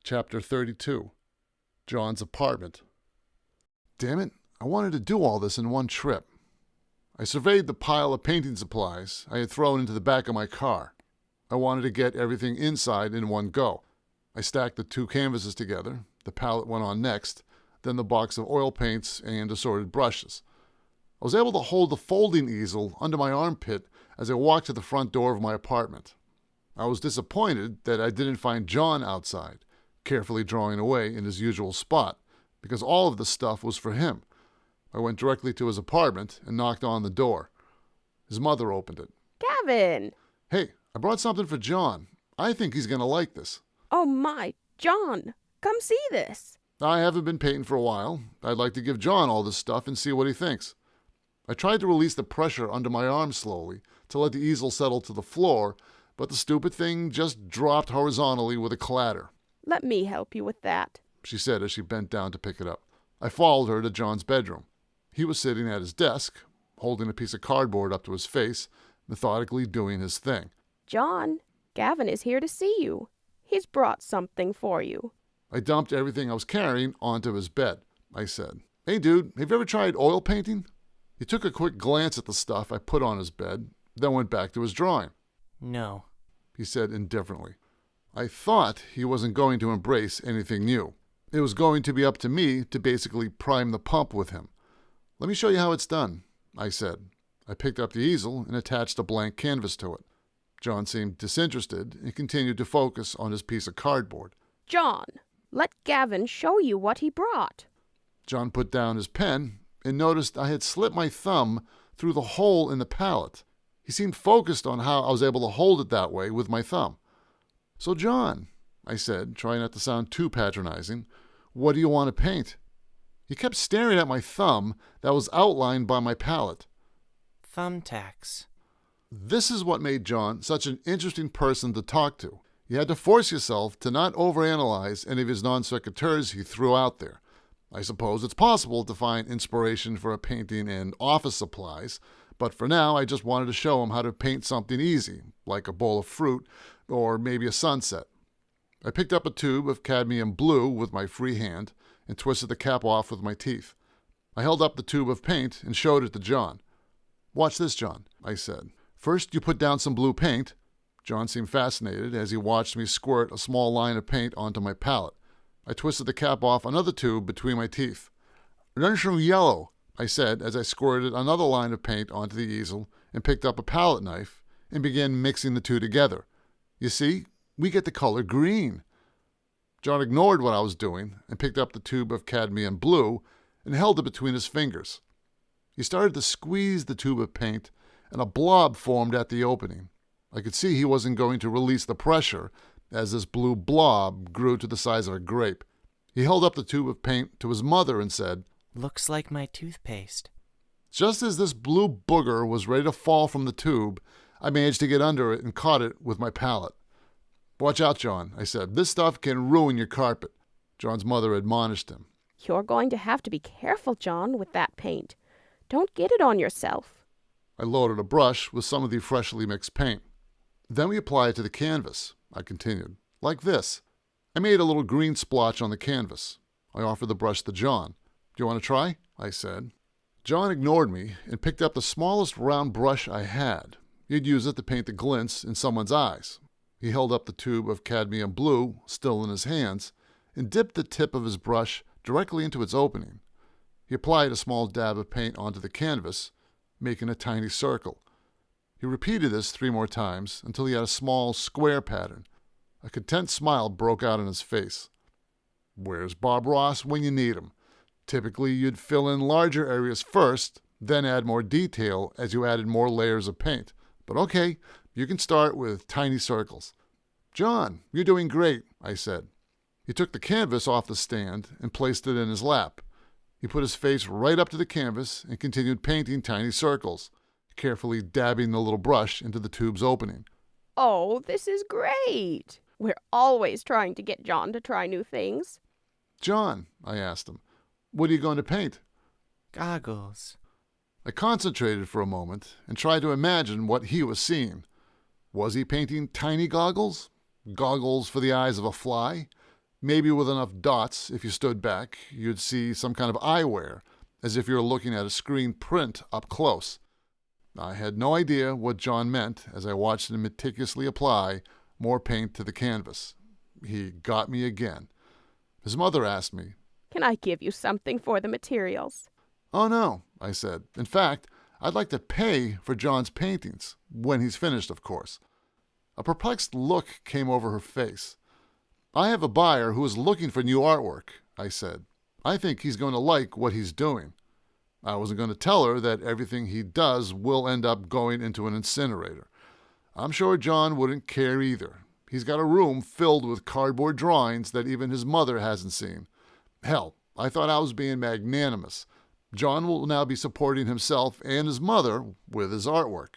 Chapter 32. John's Apartment. Damn it, I wanted to do all this in one trip. I surveyed the pile of painting supplies I had thrown into the back of my car. I wanted to get everything inside in one go. I stacked the 2 canvases together, the palette went on next, then the box of oil paints and assorted brushes. I was able to hold the folding easel under my armpit as I walked to the front door of my apartment. I was disappointed that I didn't find John outside, carefully drawing away in his usual spot, because all of the stuff was for him. I went directly to his apartment and knocked on the door. His mother opened it. Gavin! Hey, I brought something for John. I think he's going to like this. Oh my, John, come see this. I haven't been painting for a while. I'd like to give John all this stuff and see what he thinks. I tried to release the pressure under my arm slowly to let the easel settle to the floor, but the stupid thing just dropped horizontally with a clatter. Let me help you with that, she said as she bent down to pick it up. I followed her to John's bedroom. He was sitting at his desk, holding a piece of cardboard up to his face, methodically doing his thing. John, Gavin is here to see you. He's brought something for you. I dumped everything I was carrying onto his bed. I said, "Hey dude, have you ever tried oil painting?" He took a quick glance at the stuff I put on his bed, then went back to his drawing. No, he said indifferently. I thought he wasn't going to embrace anything new. It was going to be up to me to basically prime the pump with him. "Let me show you how it's done," I said. I picked up the easel and attached a blank canvas to it. John seemed disinterested and continued to focus on his piece of cardboard. John, let Gavin show you what he brought. John put down his pen and noticed I had slipped my thumb through the hole in the palette. He seemed focused on how I was able to hold it that way with my thumb. "So, John," I said, trying not to sound too patronizing, "what do you want to paint?" He kept staring at my thumb that was outlined by my palette. thumbtacks. This is what made John such an interesting person to talk to. You had to force yourself to not overanalyze any of his non sequiturs he threw out there. I suppose it's possible to find inspiration for a painting in office supplies, but for now I just wanted to show him how to paint something easy, like a bowl of fruit or maybe a sunset. I picked up a tube of cadmium blue with my free hand and twisted the cap off with my teeth. I held up the tube of paint and showed it to John. "Watch this, John," I said. "First, you put down some blue paint." John seemed fascinated as he watched me squirt a small line of paint onto my palette. I twisted the cap off another tube between my teeth. "Then some yellow," I said as I squirted another line of paint onto the easel and picked up a palette knife and began mixing the two together. "You see, we get the color green." John ignored what I was doing and picked up the tube of cadmium blue and held it between his fingers. He started to squeeze the tube of paint, and a blob formed at the opening. I could see he wasn't going to release the pressure as this blue blob grew to the size of a grape. He held up the tube of paint to his mother and said, Looks like my toothpaste. Just as this blue booger was ready to fall from the tube, I managed to get under it and caught it with my palette. "Watch out, John," I said. "This stuff can ruin your carpet." John's mother admonished him. You're going to have to be careful, John, with that paint. Don't get it on yourself. I loaded a brush with some of the freshly mixed paint. "Then we apply it to the canvas," I continued, "like this." I made a little green splotch on the canvas. I offered the brush to John. "Do you want to try?" I said. John ignored me and picked up the smallest round brush I had. He'd use it to paint the glints in someone's eyes. He held up the tube of cadmium blue, still in his hands, and dipped the tip of his brush directly into its opening. He applied a small dab of paint onto the canvas, making a tiny circle. He repeated this 3 more times until he had a small square pattern. A content smile broke out on his face. "Where's Bob Ross when you need him? Typically, you'd fill in larger areas first, then add more detail as you added more layers of paint. But okay, you can start with tiny circles." "John, you're doing great," I said. He took the canvas off the stand and placed it in his lap. He put his face right up to the canvas and continued painting tiny circles, carefully dabbing the little brush into the tube's opening. Oh, this is great. We're always trying to get John to try new things. "John," I asked him, "what are you going to paint?" Goggles. I concentrated for a moment and tried to imagine what he was seeing. Was he painting tiny goggles? Goggles for the eyes of a fly? Maybe with enough dots, if you stood back, you'd see some kind of eyewear, as if you were looking at a screen print up close. I had no idea what John meant as I watched him meticulously apply more paint to the canvas. He got me again. His mother asked me, Can I give you something for the materials? "Oh no," I said. "In fact, I'd like to pay for John's paintings, when he's finished, of course." A perplexed look came over her face. "I have a buyer who is looking for new artwork," I said. "I think he's going to like what he's doing." I wasn't going to tell her that everything he does will end up going into an incinerator. I'm sure John wouldn't care either. He's got a room filled with cardboard drawings that even his mother hasn't seen. Hell, I thought I was being magnanimous. John will now be supporting himself and his mother with his artwork.